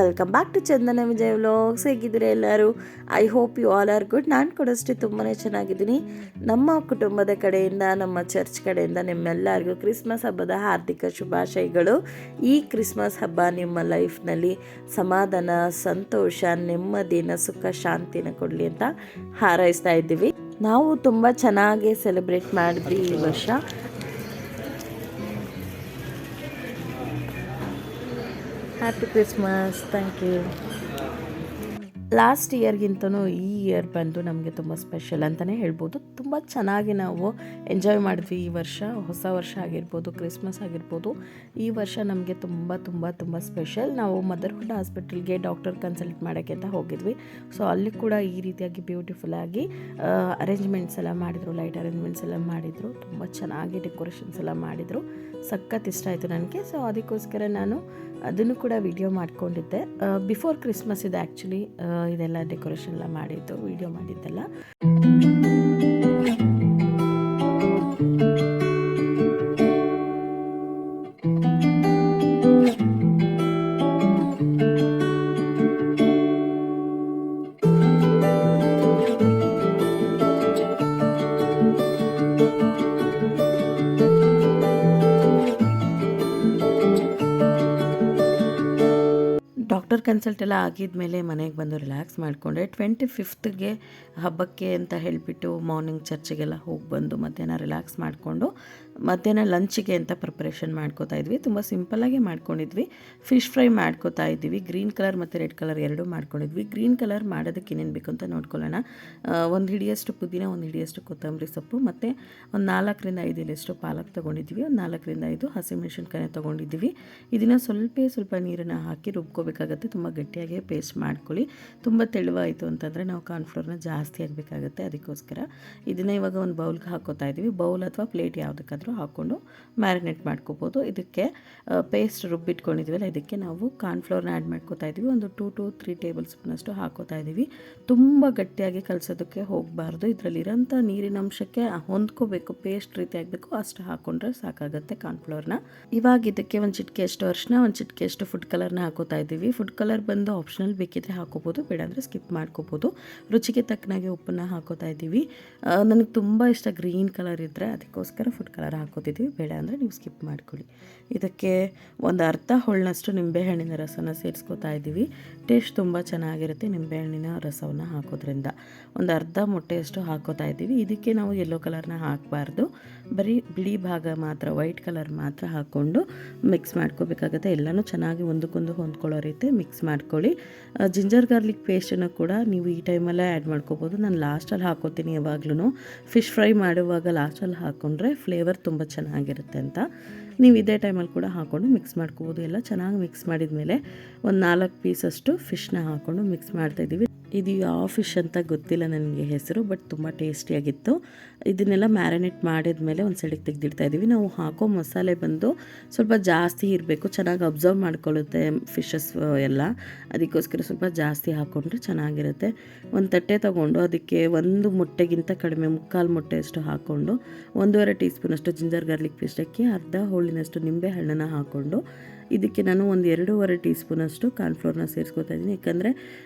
Welcome back to Chandana Vijay vlogs. ಹೇಗಿದ್ದೀರಾ ಎಲ್ಲರೂ? I hope you all are good. ನಾನು ಕೂಡ ಅಷ್ಟೇ ತುಂಬಾ ಚೆನ್ನಾಗಿದ್ದೀನಿ. ನಮ್ಮ ಕುಟುಂಬದ ಕಡೆಯಿಂದ, ನಮ್ಮ ಚರ್ಚ್ ಕಡೆಯಿಂದ ನಿಮ್ಮೆಲ್ಲರಿಗೂ ಕ್ರಿಸ್ಮಸ್ ಹಬ್ಬದ ಹಾರ್ದಿಕ ಶುಭಾಶಯಗಳು. ಈ ಕ್ರಿಸ್ಮಸ್ ಹಬ್ಬ ನಿಮ್ಮ ಲೈಫ್ನಲ್ಲಿ ಸಮಾಧಾನ, ಸಂತೋಷ, ನೆಮ್ಮದಿನ, ಸುಖ, ಶಾಂತಿನ ಕೊಡಲಿ ಅಂತ ಹಾರೈಸ್ತಾ ಇದ್ದೀವಿ. ನಾವು ತುಂಬ ಚೆನ್ನಾಗಿ ಸೆಲೆಬ್ರೇಟ್ ಮಾಡಿದ್ವಿ ಈ ವರ್ಷ. Happy Christmas. Thank you. Last ಇಯರ್ಗಿಂತನೂ ಈ ಇಯರ್ ಬಂದು ನಮಗೆ ತುಂಬ ಸ್ಪೆಷಲ್ ಅಂತಲೇ ಹೇಳ್ಬೋದು. ತುಂಬ ಚೆನ್ನಾಗಿ ನಾವು ಎಂಜಾಯ್ ಮಾಡಿದ್ವಿ ಈ ವರ್ಷ. ಹೊಸ ವರ್ಷ ಆಗಿರ್ಬೋದು, ಕ್ರಿಸ್ಮಸ್ ಆಗಿರ್ಬೋದು, ಈ ವರ್ಷ ನಮಗೆ ತುಂಬ ತುಂಬ ತುಂಬ ಸ್ಪೆಷಲ್. ನಾವು ಮದರ್ಹುಡ್ ಹಾಸ್ಪಿಟಲ್ಗೆ ಡಾಕ್ಟರ್ ಕನ್ಸಲ್ಟ್ ಮಾಡೋಕ್ಕೆ ಅಂತ ಹೋಗಿದ್ವಿ. ಸೊ ಅಲ್ಲಿ ಕೂಡ ಈ ರೀತಿಯಾಗಿ ಬ್ಯೂಟಿಫುಲ್ಲಾಗಿ ಅರೇಂಜ್ಮೆಂಟ್ಸ್ ಎಲ್ಲ ಮಾಡಿದರು, ಲೈಟ್ ಅರೇಂಜ್ಮೆಂಟ್ಸ್ ಎಲ್ಲ ಮಾಡಿದರು, ತುಂಬ ಚೆನ್ನಾಗಿ ಡೆಕೋರೇಷನ್ಸ್ ಎಲ್ಲ ಮಾಡಿದರು. ಸಖತ್ ಇಷ್ಟ ಆಯಿತು ನನಗೆ. ಸೊ ಅದಕ್ಕೋಸ್ಕರ ನಾನು ಅದನ್ನು ಕೂಡ ವಿಡಿಯೋ ಮಾಡ್ಕೊಂಡಿದ್ದೆ. ಬಿಫೋರ್ ಕ್ರಿಸ್ಮಸ್ ಇದೆ ಆ್ಯಕ್ಚುಲಿ ಇದೆಲ್ಲ ಡೆಕೋರೇಷನ್ ಎಲ್ಲ ಮಾಡಿದ್ದು, ವಿಡಿಯೋ ಮಾಡಿದ್ದೆಲ್ಲ. ಡಾಕ್ಟರ್ ಕನ್ಸಲ್ಟ್ ಎಲ್ಲ ಆಗಿದ್ಮೇಲೆ ಮನೆಗೆ ಬಂದು ರಿಲ್ಯಾಕ್ಸ್ ಮಾಡಿಕೊಂಡೆ. 25th ಹಬ್ಬಕ್ಕೆ ಅಂತ ಹೇಳಿಬಿಟ್ಟು ಮಾರ್ನಿಂಗ್ ಚರ್ಚಿಗೆಲ್ಲ ಹೋಗಿ ಬಂದು ಮಧ್ಯಾಹ್ನ ರಿಲ್ಯಾಕ್ಸ್ ಮಾಡಿಕೊಂಡು ಮಧ್ಯಾಹ್ನ ಲಂಚಿಗೆ ಅಂತ ಪ್ರಿಪ್ರೇಷನ್ ಮಾಡ್ಕೋತಾ ಇದ್ವಿ. ತುಂಬ ಸಿಂಪಲ್ಲಾಗಿ ಮಾಡ್ಕೊಂಡಿದ್ವಿ. ಫಿಶ್ ಫ್ರೈ ಮಾಡ್ಕೋತಾ ಇದ್ವಿ. ಗ್ರೀನ್ ಕಲರ್ ಮತ್ತು ರೆಡ್ ಕಲರ್ ಎರಡೂ ಮಾಡ್ಕೊಂಡಿದ್ವಿ. ಗ್ರೀನ್ ಕಲರ್ ಮಾಡೋದಕ್ಕೆ ಏನೇನು ಬೇಕು ಅಂತ ನೋಡ್ಕೊಳ್ಳೋಣ. ಒಂದು ಹಿಡಿಯಷ್ಟು ಪುದೀನ, ಒಂದು ಹಿಡಿಯಷ್ಟು ಕೊತ್ತಂಬರಿ ಸೊಪ್ಪು, ಮತ್ತು ಒಂದು 4ರಿಂದ 5 ಎಲೆಯಷ್ಟು ಪಾಲಕ್ ತೊಗೊಂಡಿದ್ವಿ. ಒಂದು 4ರಿಂದ 5 ಹಸಿಮೆಣಸಿನ್ಕಾಯಿ ತೊಗೊಂಡಿದ್ವಿ. ಇದನ್ನು ಸ್ವಲ್ಪ ನೀರನ್ನು ಹಾಕಿ ರುಬ್ಕೋಬೇಕಾಗುತ್ತೆ. ತುಂಬ ಗಟ್ಟಿಯಾಗಿ ಪೇಸ್ಟ್ ಮಾಡ್ಕೊಳ್ಳಿ. ತುಂಬ ತೆಳುವಾಯಿತು ಅಂತಂದರೆ ನಾವು ಕಾರ್ನ್ಫ್ಲೋರ್ನ ಜಾಸ್ತಿ ಆಗಬೇಕಾಗುತ್ತೆ. ಅದಕ್ಕೋಸ್ಕರ ಇದನ್ನು ಇವಾಗ ಒಂದು ಬೌಲ್ಗೆ ಹಾಕೋತಾ ಇದ್ದೀವಿ. ಬೌಲ್ ಅಥವಾ ಪ್ಲೇಟ್ ಯಾವುದಕ್ಕಾದರೂ ಹಾಕ್ಕೊಂಡು ಮ್ಯಾರಿನೇಟ್ ಮಾಡ್ಕೋಬೋದು. ಇದಕ್ಕೆ ಪೇಸ್ಟ್ ರುಬ್ಬಿಟ್ಕೊಂಡಿದ್ವಲ್ಲ, ಇದಕ್ಕೆ ನಾವು ಕಾರ್ನ್ಫ್ಲೋರ್ನ ಆ್ಯಡ್ ಮಾಡ್ಕೋತಾ ಇದ್ದೀವಿ. ಒಂದು 2 to 3 ಟೇಬಲ್ ಸ್ಪೂನಷ್ಟು ಹಾಕೋತಾ ಇದ್ದೀವಿ. ತುಂಬ ಗಟ್ಟಿಯಾಗಿ ಕಲಸೋದಕ್ಕೆ ಹೋಗಬಾರ್ದು. ಇದರಲ್ಲಿರೋಂಥ ನೀರಿನ ಅಂಶಕ್ಕೆ ಹೊಂದ್ಕೋಬೇಕು, ಪೇಸ್ಟ್ ರೀತಿ ಆಗಬೇಕು, ಅಷ್ಟು ಹಾಕ್ಕೊಂಡ್ರೆ ಸಾಕಾಗುತ್ತೆ ಕಾರ್ನ್ಫ್ಲೋರ್ನ. ಇವಾಗ ಇದಕ್ಕೆ ಒಂದು ಚಿಟಿಕೆಯಷ್ಟು ಅರಿಶಿನ, ಒಂದು ಚಿಟಿಕೆಯಷ್ಟು ಫುಡ್ ಕಲರ್ನ ಹಾಕೋತಾ ಇದ್ದೀವಿ. ಫುಡ್ ಕಲರ್ ಬಂದು ಆಪ್ಷನಲ್, ಬೇಕಿದ್ರೆ ಹಾಕೋಬೋದು, ಬೇಡ ಅಂದರೆ ಸ್ಕಿಪ್ ಮಾಡ್ಕೋಬೋದು. ರುಚಿಗೆ ತಕ್ಕನಾಗಿ ಉಪ್ಪನ್ನು ಹಾಕೋತಾ ಇದ್ದೀವಿ. ನನಗೆ ತುಂಬ ಇಷ್ಟ ಗ್ರೀನ್ ಕಲರ್ ಇದ್ದರೆ, ಅದಕ್ಕೋಸ್ಕರ ಫುಡ್ ಕಲರ್ ಹಾಕೋತಿದ್ವಿ. ಬೇಡ ಅಂದರೆ ನೀವು ಸ್ಕಿಪ್ ಮಾಡ್ಕೊಳ್ಳಿ. ಇದಕ್ಕೆ ಒಂದು ಅರ್ಧ ಹೊಳ್ಳನಷ್ಟು ನಿಂಬೆಹಣ್ಣಿನ ರಸನ ಸೇರಿಸ್ಕೋತಾ ಇದ್ದೀವಿ. ಟೇಸ್ಟ್ ತುಂಬ ಚೆನ್ನಾಗಿರುತ್ತೆ ನಿಂಬೆಹಣ್ಣಿನ ರಸವನ್ನು ಹಾಕೋದ್ರಿಂದ. ಒಂದು ಅರ್ಧ ಮೊಟ್ಟೆಯಷ್ಟು ಹಾಕೋತಾ ಇದ್ದೀವಿ. ಇದಕ್ಕೆ ನಾವು ಯೆಲ್ಲೋ ಕಲರ್ನ ಹಾಕಬಾರ್ದು, ಬರೀ ಬಿಳಿ ಭಾಗ ಮಾತ್ರ, ವೈಟ್ ಕಲರ್ ಮಾತ್ರ ಹಾಕ್ಕೊಂಡು ಮಿಕ್ಸ್ ಮಾಡ್ಕೋಬೇಕಾಗುತ್ತೆ. ಎಲ್ಲನೂ ಚೆನ್ನಾಗಿ ಒಂದಕ್ಕೊಂದು ಹೊಂದ್ಕೊಳ್ಳೋ ರೀತಿ ಮಿಕ್ಸ್ ಮಾಡ್ಕೊಳ್ಳಿ. ಜಿಂಜರ್ ಗಾರ್ಲಿಕ್ ಪೇಸ್ಟನ್ನು ಕೂಡ ನೀವು ಈ ಟೈಮಲ್ಲೇ ಆ್ಯಡ್ ಮಾಡ್ಕೋಬೋದು. ನಾನು ಲಾಸ್ಟಲ್ಲಿ ಹಾಕೋತೀನಿ ಯಾವಾಗ್ಲೂ. ಫಿಶ್ ಫ್ರೈ ಮಾಡುವಾಗ ಲಾಸ್ಟಲ್ಲಿ ಹಾಕ್ಕೊಂಡ್ರೆ ಫ್ಲೇವರ್ ತುಂಬ ಚೆನ್ನಾಗಿರುತ್ತೆ ಅಂತ. ನೀವು ಇದೇ ಟೈಮಲ್ಲಿ ಕೂಡ ಹಾಕ್ಕೊಂಡು ಮಿಕ್ಸ್ ಮಾಡ್ಕೋಬೋದು. ಎಲ್ಲ ಚೆನ್ನಾಗಿ ಮಿಕ್ಸ್ ಮಾಡಿದ ಮೇಲೆ ಒಂದು 4 ಪೀಸಷ್ಟು ಫಿಶ್ನ ಹಾಕ್ಕೊಂಡು ಮಿಕ್ಸ್ ಮಾಡ್ತಾಯಿದ್ದೀವಿ. ಇದು ಯಾವ ಫಿಶ್ ಅಂತ ಗೊತ್ತಿಲ್ಲ ನನಗೆ ಹೆಸರು, ಬಟ್ ತುಂಬ ಟೇಸ್ಟಿಯಾಗಿತ್ತು. ಇದನ್ನೆಲ್ಲ ಮ್ಯಾರಿನೇಟ್ ಮಾಡಿದ ಮೇಲೆ ಒಂದು ಸೈಡಿಗೆ ತೆಗೆದಿಡ್ತಾ ಇದ್ದೀವಿ. ನಾವು ಹಾಕೋ ಮಸಾಲೆ ಬಂದು ಸ್ವಲ್ಪ ಜಾಸ್ತಿ ಇರಬೇಕು, ಚೆನ್ನಾಗಿ ಅಬ್ಸರ್ವ್ ಮಾಡ್ಕೊಳ್ಳುತ್ತೆ ಫಿಶಸ್ ಎಲ್ಲ. ಅದಕ್ಕೋಸ್ಕರ ಸ್ವಲ್ಪ ಜಾಸ್ತಿ ಹಾಕ್ಕೊಂಡ್ರೆ ಚೆನ್ನಾಗಿರುತ್ತೆ. ಒಂದು ತಟ್ಟೆ ತೊಗೊಂಡು ಅದಕ್ಕೆ 1 ಮೊಟ್ಟೆಗಿಂತ ಕಡಿಮೆ, 3/4 ಮೊಟ್ಟೆಯಷ್ಟು ಹಾಕ್ಕೊಂಡು 1.5 ಟೀ ಸ್ಪೂನಷ್ಟು ಜಿಂಜರ್ ಗಾರ್ಲಿಕ್ ಪೇಸ್ಟ್ ಹಾಕಿ, ಅರ್ಧ ಹೋಳಿನಷ್ಟು ನಿಂಬೆ ಹಣ್ಣನ್ನು ಹಾಕ್ಕೊಂಡು ಇದಕ್ಕೆ ನಾನು ಒಂದು 2.5 ಟೀ ಸ್ಪೂನಷ್ಟು ಕಾರ್ನ್ಫ್ಲೋರ್ನ ಸೇರಿಸ್ಕೊತಾ ಇದ್ದೀನಿ. ಯಾಕಂದರೆ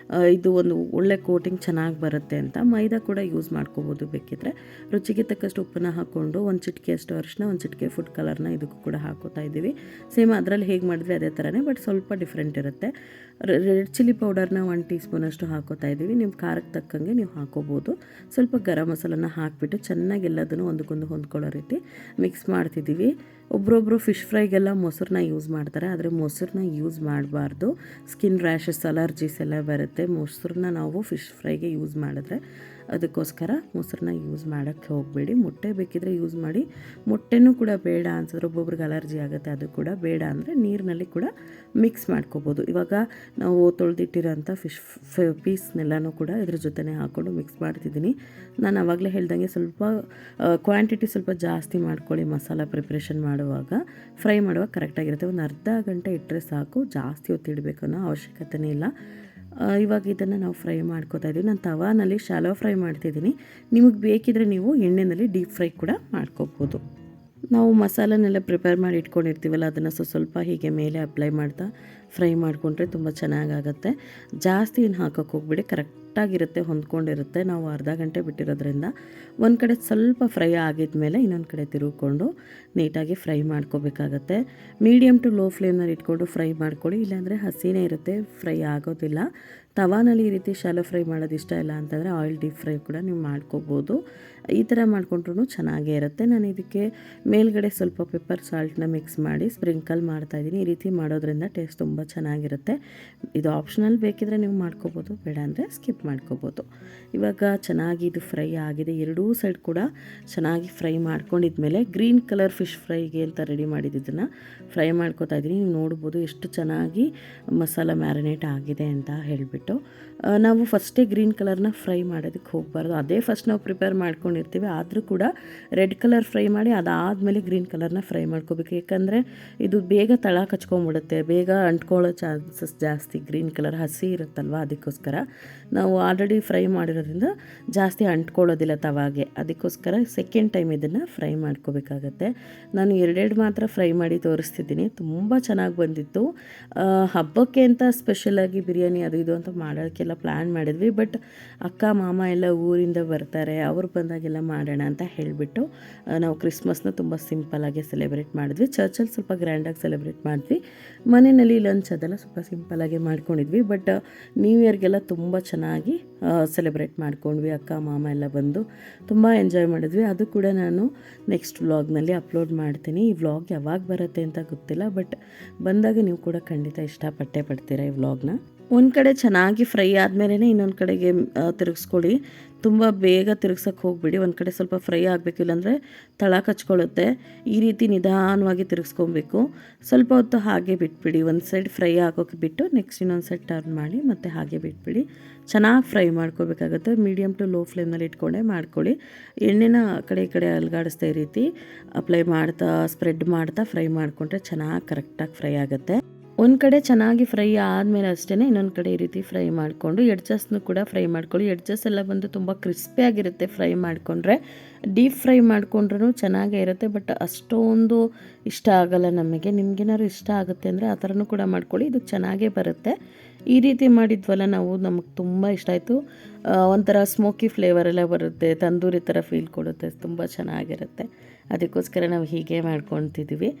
ಇದು ಒಂದು ಒಳ್ಳೆ ಕೋಟಿಂಗ್ ಚೆನ್ನಾಗಿ ಬರುತ್ತೆ ಅಂತ. ಮೈದಾ ಕೂಡ ಯೂಸ್ ಮಾಡ್ಕೋಬೋದು ಬೇಕಿದ್ರೆ. ರುಚಿಗೆ ತಕ್ಕಷ್ಟು ಉಪ್ಪನ್ನು ಹಾಕ್ಕೊಂಡು ಒಂದು ಚಿಟಿಕೆಯಷ್ಟು ಅರಿಶಿನ, ಒಂದು ಚಿಟಿಕೆ ಫುಡ್ ಕಲರ್ನ ಇದಕ್ಕೂ ಕೂಡ ಹಾಕೋತಾ ಇದ್ದೀವಿ. ಸೇಮ್ ಅದರಲ್ಲಿ ಹೇಗೆ ಮಾಡಿದ್ವಿ ಅದೇ ಥರನೇ, ಬಟ್ ಸ್ವಲ್ಪ ಡಿಫ್ರೆಂಟ್ ಇರುತ್ತೆ. ರೆಡ್ ಚಿಲ್ಲಿ ಪೌಡರ್ನ 1 ಟೀ ಸ್ಪೂನಷ್ಟು ಹಾಕೋತಾ ಇದ್ದೀವಿ. ನಿಮ್ಮ ಖಾರಕ್ಕೆ ತಕ್ಕಂಗೆ ನೀವು ಹಾಕೋಬೋದು. ಸ್ವಲ್ಪ ಗರಂ ಮಸಾಲನ ಹಾಕಿಬಿಟ್ಟು ಚೆನ್ನಾಗಿ ಎಲ್ಲದನ್ನು ಒಂದಕ್ಕೊಂದು ಹೊಂದ್ಕೊಳ್ಳೋ ರೀತಿ ಮಿಕ್ಸ್ ಮಾಡ್ತಿದ್ದೀವಿ. ಒಬ್ಬರೊಬ್ಬರು ಫಿಶ್ ಫ್ರೈಗೆಲ್ಲ ಮೊಸರನ್ನ ಯೂಸ್ ಮಾಡ್ತಾರೆ, ಆದರೆ ಮೊಸರನ್ನ ಯೂಸ್ ಮಾಡಬಾರ್ದು. ಸ್ಕಿನ್ ರ್ಯಾಷಸ್, ಅಲರ್ಜೀಸ್ ಎಲ್ಲ ಬರುತ್ತೆ ಮೊಸರನ್ನ ನಾವು ಫಿಶ್ ಫ್ರೈಗೆ ಯೂಸ್ ಮಾಡಿದ್ರೆ. ಅದಕ್ಕೋಸ್ಕರ ಮೊಸರನ್ನ ಯೂಸ್ ಮಾಡೋಕ್ಕೆ ಹೋಗಬೇಡಿ. ಮೊಟ್ಟೆ ಬೇಕಿದ್ರೆ ಯೂಸ್ ಮಾಡಿ. ಮೊಟ್ಟೆನೂ ಕೂಡ ಬೇಡ ಅನ್ಸಿದ್ರೆ, ಒಬ್ಬೊಬ್ರಿಗೆ ಅಲರ್ಜಿ ಆಗುತ್ತೆ, ಅದು ಕೂಡ ಬೇಡ ಅಂದರೆ ನೀರಿನಲ್ಲಿ ಕೂಡ ಮಿಕ್ಸ್ ಮಾಡ್ಕೋಬೋದು. ಇವಾಗ ನಾವು ತೊಳೆದಿಟ್ಟಿರೋಂಥ ಫಿಶ್ ಪೀಸ್ನೆಲ್ಲನೂ ಕೂಡ ಇದ್ರ ಜೊತೆನೇ ಹಾಕ್ಕೊಂಡು ಮಿಕ್ಸ್ ಮಾಡ್ತಿದ್ದೀನಿ. ನಾನು ಆವಾಗಲೇ ಹೇಳ್ದಂಗೆ ಸ್ವಲ್ಪ ಕ್ವಾಂಟಿಟಿ ಸ್ವಲ್ಪ ಜಾಸ್ತಿ ಮಾಡ್ಕೊಳ್ಳಿ. ಮಸಾಲ ಪ್ರಿಪ್ರೇಷನ್ ಮಾಡುವಾಗ, ಫ್ರೈ ಮಾಡುವಾಗ ಕರೆಕ್ಟಾಗಿರುತ್ತೆ. ಒಂದು ಅರ್ಧ ಗಂಟೆ ಇಟ್ಟರೆ ಸಾಕು, ಜಾಸ್ತಿ ಹೊತ್ತಿಡಬೇಕು ಅನ್ನೋ ಅವಶ್ಯಕತೆನೇ ಇಲ್ಲ. ಇವಾಗ ಇದನ್ನು ನಾವು ಫ್ರೈ ಮಾಡ್ಕೋತಾ ಇದ್ದೀವಿ. ನಾನು ತವಾನಲ್ಲಿ ಶಾಲೋ ಫ್ರೈ ಮಾಡ್ತಿದ್ದೀನಿ. ನಿಮಗೆ ಬೇಕಿದ್ರೆ ನೀವು ಎಣ್ಣೆಯಲ್ಲಿ ಡೀಪ್ ಫ್ರೈ ಕೂಡ ಮಾಡ್ಕೋಬೋದು. ನಾವು ಮಸಾಲನೆಲ್ಲ ಪ್ರಿಪೇರ್ ಮಾಡಿ ಇಟ್ಕೊಂಡಿರ್ತೀವಲ್ಲ, ಅದನ್ನು ಸ್ವಲ್ಪ ಹೀಗೆ ಮೇಲೆ ಅಪ್ಲೈ ಮಾಡ್ತಾ ಫ್ರೈ ಮಾಡಿಕೊಂಡ್ರೆ ತುಂಬ ಚೆನ್ನಾಗಾಗತ್ತೆ. ಜಾಸ್ತಿ ಏನು ಹಾಕೋಕ್ಕೆ ಹೋಗ್ಬಿಡಿ, ಕರೆಕ್ಟಾಗಿರುತ್ತೆ, ಹೊಂದ್ಕೊಂಡಿರುತ್ತೆ. ನಾವು ಅರ್ಧ ಗಂಟೆ ಬಿಟ್ಟಿರೋದ್ರಿಂದ ಒಂದು ಕಡೆ ಸ್ವಲ್ಪ ಫ್ರೈ ಆಗಿದ್ಮೇಲೆ ಇನ್ನೊಂದು ಕಡೆ ತಿರುಗಿಕೊಂಡು ನೀಟಾಗಿ ಫ್ರೈ ಮಾಡ್ಕೋಬೇಕಾಗತ್ತೆ. ಮೀಡಿಯಮ್ ಟು ಲೋ ಫ್ಲೇಮ್ನಲ್ಲಿ ಇಟ್ಕೊಂಡು ಫ್ರೈ ಮಾಡ್ಕೊಳ್ಳಿ, ಇಲ್ಲಾಂದರೆ ಹಸಿನೇ ಇರುತ್ತೆ, ಫ್ರೈ ಆಗೋದಿಲ್ಲ. ತವಾನಲ್ಲಿ ಈ ರೀತಿ ಶಾಲೋ ಫ್ರೈ ಮಾಡೋದು ಇಷ್ಟ ಇಲ್ಲ ಅಂತಂದರೆ ಆಯಿಲ್ ಡೀಪ್ ಫ್ರೈ ಕೂಡ ನೀವು ಮಾಡ್ಕೋಬೋದು. ಈ ಥರ ಮಾಡ್ಕೊಂಡ್ರೂ ಚೆನ್ನಾಗೇ ಇರುತ್ತೆ. ನಾನು ಇದಕ್ಕೆ ಮೇಲ್ಗಡೆ ಸ್ವಲ್ಪ ಪೆಪ್ಪರ್ ಸಾಲ್ಟ್ನ ಮಿಕ್ಸ್ ಮಾಡಿ ಸ್ಪ್ರಿಂಕಲ್ ಮಾಡ್ತಾಯಿದ್ದೀನಿ. ಈ ರೀತಿ ಮಾಡೋದ್ರಿಂದ ಟೇಸ್ಟ್ ತುಂಬ ಚೆನ್ನಾಗಿರುತ್ತೆ. ಇದು ಆಪ್ಷನಲ್, ಬೇಕಿದ್ರೆ ನೀವು ಮಾಡ್ಕೋಬೋದು, ಬೇಡ ಅಂದರೆ ಸ್ಕಿಪ್ ಮಾಡ್ಕೋಬೋದು. ಇವಾಗ ಚೆನ್ನಾಗಿ ಇದು ಫ್ರೈ ಆಗಿದೆ. ಎರಡೂ ಸೈಡ್ ಕೂಡ ಚೆನ್ನಾಗಿ ಫ್ರೈ ಮಾಡ್ಕೊಂಡಿದ್ಮೇಲೆ ಗ್ರೀನ್ ಕಲರ್ ಫಿಶ್ ಫ್ರೈಗೆ ಅಂತ ರೆಡಿ ಮಾಡಿದ್ದನ್ನು ಫ್ರೈ ಮಾಡ್ಕೋತಾ ಇದ್ದೀನಿ. ನೀವು ನೋಡ್ಬೋದು ಎಷ್ಟು ಚೆನ್ನಾಗಿ ಮಸಾಲ ಮ್ಯಾರಿನೇಟ್ ಆಗಿದೆ ಅಂತ ಹೇಳಿಬಿಟ್ಟು. ನಾವು ಫಸ್ಟೇ ಗ್ರೀನ್ ಕಲರ್ನ ಫ್ರೈ ಮಾಡೋದಕ್ಕೆ ಹೋಗಬಾರ್ದು. ಅದೇ ಫಸ್ಟ್ ನಾವು ಪ್ರಿಪೇರ್ ಮಾಡ್ಕೊಂಡಿರ್ತೀವಿ, ಆದರೂ ಕೂಡ ರೆಡ್ ಕಲರ್ ಫ್ರೈ ಮಾಡಿ ಅದಾದಮೇಲೆ ಗ್ರೀನ್ ಕಲರ್ನ ಫ್ರೈ ಮಾಡ್ಕೋಬೇಕು. ಯಾಕಂದರೆ ಇದು ಬೇಗ ತಳ ಕಚ್ಕೊಂಡ್ಬಿಡುತ್ತೆ, ಬೇಗ ಅಂಟ್ಕೊಳ್ಳೋ ಚಾನ್ಸಸ್ ಜಾಸ್ತಿ. ಗ್ರೀನ್ ಕಲರ್ ಹಸಿ ಇರುತ್ತಲ್ವ, ಅದಕ್ಕೋಸ್ಕರ ನಾವು ಆಲ್ರೆಡಿ ಫ್ರೈ ಮಾಡಿರೋದ್ರಿಂದ ಜಾಸ್ತಿ ಅಂಟ್ಕೊಳ್ಳೋದಿಲ್ಲ ತವಾಗೆ. ಅದಕ್ಕೋಸ್ಕರ ಸೆಕೆಂಡ್ ಟೈಮ್ ಇದನ್ನು ಫ್ರೈ ಮಾಡ್ಕೋಬೇಕಾಗತ್ತೆ. ನಾನು ಎರಡೆರಡು ಮಾತ್ರ ಫ್ರೈ ಮಾಡಿ ತೋರಿಸ್ತಿದ್ದೀನಿ. ತುಂಬ ಚೆನ್ನಾಗಿ ಬಂದಿತ್ತು. ಹಬ್ಬಕ್ಕೆ ಅಂತ ಸ್ಪೆಷಲಾಗಿ ಬಿರಿಯಾನಿ ಅದು ಇದು ಅಂತ ಮಾಡೋಕ್ಕೆಲ್ಲ ಪ್ಲ್ಯಾನ್ ಮಾಡಿದ್ವಿ. ಬಟ್ ಅಕ್ಕ ಮಾಮ ಎಲ್ಲ ಊರಿಂದ ಬರ್ತಾರೆ, ಅವ್ರು ಬಂದಾಗೆಲ್ಲ ಮಾಡೋಣ ಅಂತ ಹೇಳಿಬಿಟ್ಟು ನಾವು ಕ್ರಿಸ್ಮಸ್ನ ತುಂಬ ಸಿಂಪಲ್ಲಾಗಿ ಸೆಲೆಬ್ರೇಟ್ ಮಾಡಿದ್ವಿ. ಚರ್ಚಲ್ಲಿ ಸ್ವಲ್ಪ ಗ್ರ್ಯಾಂಡಾಗಿ ಸೆಲೆಬ್ರೇಟ್ ಮಾಡಿದ್ವಿ. ಮನೆಯಲ್ಲಿ ಲಂಚ್ ಅದೆಲ್ಲ ಸ್ವಲ್ಪ ಸಿಂಪಲ್ಲಾಗಿ ಮಾಡ್ಕೊಂಡಿದ್ವಿ. ಬಟ್ ನ್ಯೂ ಇಯರ್ಗೆಲ್ಲ ತುಂಬ ಚೆನ್ನಾಗಿ ಸೆಲೆಬ್ರೇಟ್ ಮಾಡ್ಕೊಂಡ್ವಿ. ಅಕ್ಕ ಮಾಮ ಎಲ್ಲ ಬಂದು ತುಂಬ ಎಂಜಾಯ್ ಮಾಡಿದ್ವಿ. ಅದು ಕೂಡ ನಾನು ನೆಕ್ಸ್ಟ್ ವ್ಲಾಗ್ನಲ್ಲಿ ಅಪ್ಲೋಡ್ ಮಾಡ್ತೀನಿ. ಈ ವ್ಲಾಗ್ ಯಾವಾಗ ಬರುತ್ತೆ ಅಂತ ಗೊತ್ತಿಲ್ಲ, ಬಟ್ ಬಂದಾಗ ನೀವು ಕೂಡ ಖಂಡಿತ ಇಷ್ಟಪಟ್ಟೇ ಪಡ್ತೀರಾ ಈ ವ್ಲಾಗ್ನ. ಒಂದು ಕಡೆ ಚೆನ್ನಾಗಿ ಫ್ರೈ ಆದಮೇಲೆ ಇನ್ನೊಂದು ಕಡೆಗೆ ತಿರುಗಿಸ್ಕೊಳ್ಳಿ. ತುಂಬ ಬೇಗ ತಿರುಗ್ಸೋಕ್ಕೆ ಹೋಗ್ಬಿಡಿ. ಒಂದು ಕಡೆ ಸ್ವಲ್ಪ ಫ್ರೈ ಆಗಬೇಕು, ಇಲ್ಲಾಂದರೆ ತಳ ಕಚ್ಕೊಳ್ಳುತ್ತೆ. ಈ ರೀತಿ ನಿಧಾನವಾಗಿ ತಿರುಗಿಸ್ಕೊಬೇಕು. ಸ್ವಲ್ಪ ಹೊತ್ತು ಹಾಗೆ ಬಿಟ್ಬಿಡಿ. ಒಂದು ಸೈಡ್ ಫ್ರೈ ಆಗೋಕ್ಕೆ ಬಿಟ್ಟು ನೆಕ್ಸ್ಟ್ ಇನ್ನೊಂದು ಸೈಡ್ ಟರ್ನ್ ಮಾಡಿ ಮತ್ತೆ ಹಾಗೆ ಬಿಟ್ಬಿಡಿ. ಚೆನ್ನಾಗಿ ಫ್ರೈ ಮಾಡ್ಕೋಬೇಕಾಗುತ್ತೆ. ಮೀಡಿಯಮ್ ಟು ಲೋ ಫ್ಲೇಮ್ನಲ್ಲಿ ಇಟ್ಕೊಂಡೇ ಮಾಡ್ಕೊಳ್ಳಿ. ಎಣ್ಣೆನ ಈ ಕಡೆ ಅಲುಗಾಡಿಸ್ತಾ ಈ ರೀತಿ ಅಪ್ಲೈ ಮಾಡ್ತಾ ಸ್ಪ್ರೆಡ್ ಮಾಡ್ತಾ ಫ್ರೈ ಮಾಡಿಕೊಂಡ್ರೆ ಚೆನ್ನಾಗಿ ಕರೆಕ್ಟಾಗಿ ಫ್ರೈ ಆಗುತ್ತೆ. ಒಂದು ಕಡೆ ಚೆನ್ನಾಗಿ ಫ್ರೈ ಆದಮೇಲೆ ಅಷ್ಟೇ ಇನ್ನೊಂದು ಕಡೆ ಈ ರೀತಿ ಫ್ರೈ ಮಾಡಿಕೊಂಡು ಎಡ್ಜಸ್ನು ಕೂಡ ಫ್ರೈ ಮಾಡ್ಕೊಳ್ಳಿ. ಎಡ್ಜಸ್ ಎಲ್ಲ ಬಂದು ತುಂಬ ಕ್ರಿಸ್ಪಿಯಾಗಿರುತ್ತೆ ಫ್ರೈ ಮಾಡಿಕೊಂಡ್ರೆ. ಡೀಪ್ ಫ್ರೈ ಮಾಡಿಕೊಂಡ್ರೂ ಚೆನ್ನಾಗೇ ಇರುತ್ತೆ, ಬಟ್ ಅಷ್ಟೊಂದು ಇಷ್ಟ ಆಗಲ್ಲ ನಮಗೆ. ನಿಮಗೇನಾದ್ರು ಇಷ್ಟ ಆಗುತ್ತೆ ಅಂದರೆ ಆ ಥರನೂ ಕೂಡ ಮಾಡ್ಕೊಳ್ಳಿ, ಇದು ಚೆನ್ನಾಗೇ ಬರುತ್ತೆ. ಈ ರೀತಿ ಮಾಡಿದ್ವಲ್ಲ ನಾವು, ನಮಗೆ ತುಂಬ ಇಷ್ಟ ಆಯಿತು. ಒಂಥರ ಸ್ಮೋಕಿ ಫ್ಲೇವರೆಲ್ಲ ಬರುತ್ತೆ, ತಂದೂರಿ ಥರ ಫೀಲ್ ಕೊಡುತ್ತೆ, ತುಂಬ ಚೆನ್ನಾಗಿರುತ್ತೆ. ಅದಕ್ಕೋಸ್ಕರ ನಾವು ಹೀಗೆ ಮಾಡ್ಕೊತಿದ್ದೀವಿ.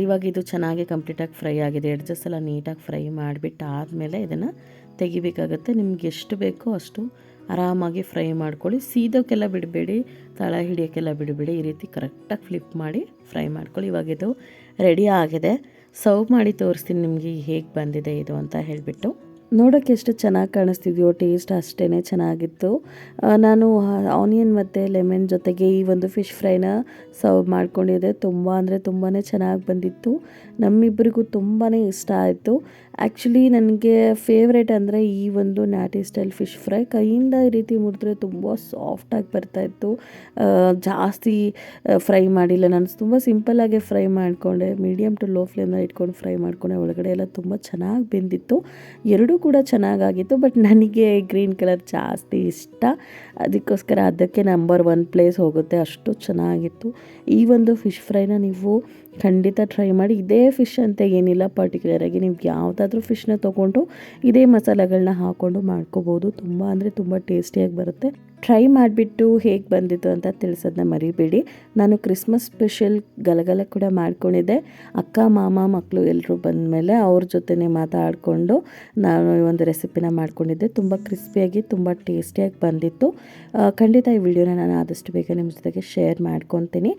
ಇವಾಗ ಇದು ಚೆನ್ನಾಗಿ ಕಂಪ್ಲೀಟಾಗಿ ಫ್ರೈ ಆಗಿದೆ. ಎಡ್ಜಸ್ ಎಲ್ಲ ನೀಟಾಗಿ ಫ್ರೈ ಮಾಡಿಬಿಟ್ಟು ಆದಮೇಲೆ ಇದನ್ನು ತೆಗಿಬೇಕಾಗತ್ತೆ. ನಿಮ್ಗೆ ಎಷ್ಟು ಬೇಕೋ ಅಷ್ಟು ಆರಾಮಾಗಿ ಫ್ರೈ ಮಾಡ್ಕೊಳ್ಳಿ. ಸೀದೋಕ್ಕೆಲ್ಲ ಬಿಡಬೇಡಿ, ತಳ ಹಿಡಿಯೋಕ್ಕೆಲ್ಲ ಬಿಡಬೇಡಿ. ಈ ರೀತಿ ಕರೆಕ್ಟಾಗಿ ಫ್ಲಿಪ್ ಮಾಡಿ ಫ್ರೈ ಮಾಡ್ಕೊಳ್ಳಿ. ಇವಾಗ ಇದು ರೆಡಿ ಆಗಿದೆ. ಸರ್ವ್ ಮಾಡಿ ತೋರಿಸ್ತೀನಿ ನಿಮಗೆ ಹೇಗೆ ಬಂದಿದೆ ಇದು ಅಂತ ಹೇಳಿಬಿಟ್ಟು. ನೋಡೋಕ್ಕೆ ಎಷ್ಟು ಚೆನ್ನಾಗಿ ಕಾಣಿಸ್ತಿದೆಯೋ, ಟೇಸ್ಟ್ ಅಷ್ಟೇ ಚೆನ್ನಾಗಿತ್ತು. ನಾನು ಆನಿಯನ್ ಮತ್ತು ಲೆಮನ್ ಜೊತೆಗೆ ಈ ಒಂದು ಫಿಶ್ ಫ್ರೈನ ಸರ್ವ್ ಮಾಡ್ಕೊಂಡಿದ್ದೆ. ತುಂಬ ಅಂದರೆ ತುಂಬಾ ಚೆನ್ನಾಗಿ ಬಂದಿತ್ತು. ನಮ್ಮಿಬ್ಬರಿಗೂ ತುಂಬಾ ಇಷ್ಟ ಆಯಿತು. ಆ್ಯಕ್ಚುಲಿ ನನಗೆ ಫೇವ್ರೇಟ್ ಅಂದರೆ ಈ ಒಂದು ನ್ಯಾಟಿ ಸ್ಟೈಲ್ ಫಿಶ್ ಫ್ರೈ. ಕೈಯಿಂದ ಈ ರೀತಿ ಮುರಿದ್ರೆ ತುಂಬ ಸಾಫ್ಟಾಗಿ ಬರ್ತಾಯಿತ್ತು. ಜಾಸ್ತಿ ಫ್ರೈ ಮಾಡಿಲ್ಲ ನಾನು, ತುಂಬ ಸಿಂಪಲ್ಲಾಗೆ ಫ್ರೈ ಮಾಡಿಕೊಂಡೆ. ಮೀಡಿಯಮ್ ಟು ಲೋ ಫ್ಲೇಮ್ನಲ್ಲಿ ಇಟ್ಕೊಂಡು ಫ್ರೈ ಮಾಡಿಕೊಂಡೆ. ಒಳಗಡೆ ಎಲ್ಲ ತುಂಬ ಚೆನ್ನಾಗಿ ಬೆಂದಿತ್ತು. ಎರಡೂ ಕೂಡ ಚೆನ್ನಾಗಾಗಿತ್ತು. ಬಟ್ ನನಗೆ ಗ್ರೀನ್ ಕಲರ್ ಜಾಸ್ತಿ ಇಷ್ಟ, ಅದಕ್ಕೋಸ್ಕರ ಅದಕ್ಕೆ ನಂಬರ್ 1 ಪ್ಲೇಸ್ ಹೋಗುತ್ತೆ. ಅಷ್ಟು ಚೆನ್ನಾಗಿತ್ತು. ಈ ಒಂದು ಫಿಶ್ ಫ್ರೈನ ನೀವು ಖಂಡಿತ ಟ್ರೈ ಮಾಡಿ. ಇದೇ ಫಿಶ್ ಅಂತ ಏನಿಲ್ಲ, ಪರ್ಟಿಕ್ಯುಲರಾಗಿ ನೀವು ಯಾವುದಾದ್ರೂ ಫಿಶ್ನ ತೊಗೊಂಡು ಇದೇ ಮಸಾಲೆಗಳನ್ನ ಹಾಕ್ಕೊಂಡು ಮಾಡ್ಕೋಬೋದು. ತುಂಬ ಅಂದರೆ ತುಂಬ ಟೇಸ್ಟಿಯಾಗಿ ಬರುತ್ತೆ. ಟ್ರೈ ಮಾಡಿಬಿಟ್ಟು ಹೇಗೆ ಬಂದಿತ್ತು ಅಂತ ತಿಳಿಸೋದನ್ನ ಮರಿಬೇಡಿ. ನಾನು ಕ್ರಿಸ್ಮಸ್ ಸ್ಪೆಷಲ್ ಗಲಗಲ ಕೂಡ ಮಾಡ್ಕೊಂಡಿದ್ದೆ. ಅಕ್ಕ ಮಾಮ ಮಕ್ಕಳು ಎಲ್ಲರೂ ಬಂದಮೇಲೆ ಅವ್ರ ಜೊತೆನೇ ಮಾತಾಡಿಕೊಂಡು ನಾನು ಒಂದು ರೆಸಿಪಿನ ಮಾಡ್ಕೊಂಡಿದ್ದೆ. ತುಂಬ ಕ್ರಿಸ್ಪಿಯಾಗಿ ತುಂಬ ಟೇಸ್ಟಿಯಾಗಿ ಬಂದಿತ್ತು. ಖಂಡಿತ ಈ ವಿಡಿಯೋನ ನಾನು ಆದಷ್ಟು ಬೇಗ ನಿಮ್ಮ ಜೊತೆಗೆ ಶೇರ್ ಮಾಡ್ಕೊತೀನಿ.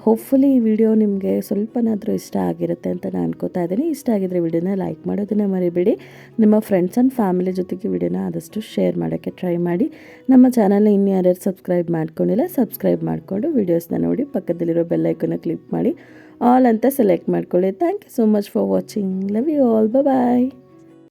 ಹೋಪ್ಫುಲಿ ಈ ವಿಡಿಯೋ ನಿಮಗೆ ಸ್ವಲ್ಪನಾದರೂ ಇಷ್ಟ ಆಗಿರುತ್ತೆ ಅಂತ ನಾನು ಅನ್ಕೋತಾ ಇದ್ದೀನಿ. ಇಷ್ಟ ಆಗಿದ್ರೆ ವಿಡಿಯೋನ ಲೈಕ್ ಮಾಡೋದನ್ನ ಮರಿಬೇಡಿ. ನಿಮ್ಮ ಫ್ರೆಂಡ್ಸ್ ಆ್ಯಂಡ್ ಫ್ಯಾಮಿಲಿ ಜೊತೆಗೆ ವಿಡಿಯೋನ ಆದಷ್ಟು ಶೇರ್ ಮಾಡೋಕ್ಕೆ ಟ್ರೈ ಮಾಡಿ. ನಮ್ಮ ಚಾನಲ್ನ ಇನ್ನು ಯಾರ್ಯಾರು ಸಬ್ಸ್ಕ್ರೈಬ್ ಮಾಡ್ಕೊಂಡಿಲ್ಲ, ಸಬ್ಸ್ಕ್ರೈಬ್ ಮಾಡಿಕೊಂಡು ವಿಡಿಯೋಸ್ನ ನೋಡಿ ಪಕ್ಕದಲ್ಲಿರೋ ಬೆಲ್ ಐಕನ್ನ ಕ್ಲಿಕ್ ಮಾಡಿ ಆಲ್ ಅಂತ ಸೆಲೆಕ್ಟ್ ಮಾಡ್ಕೊಳ್ಳಿ. Thank you so much for watching. Love you all. Bye.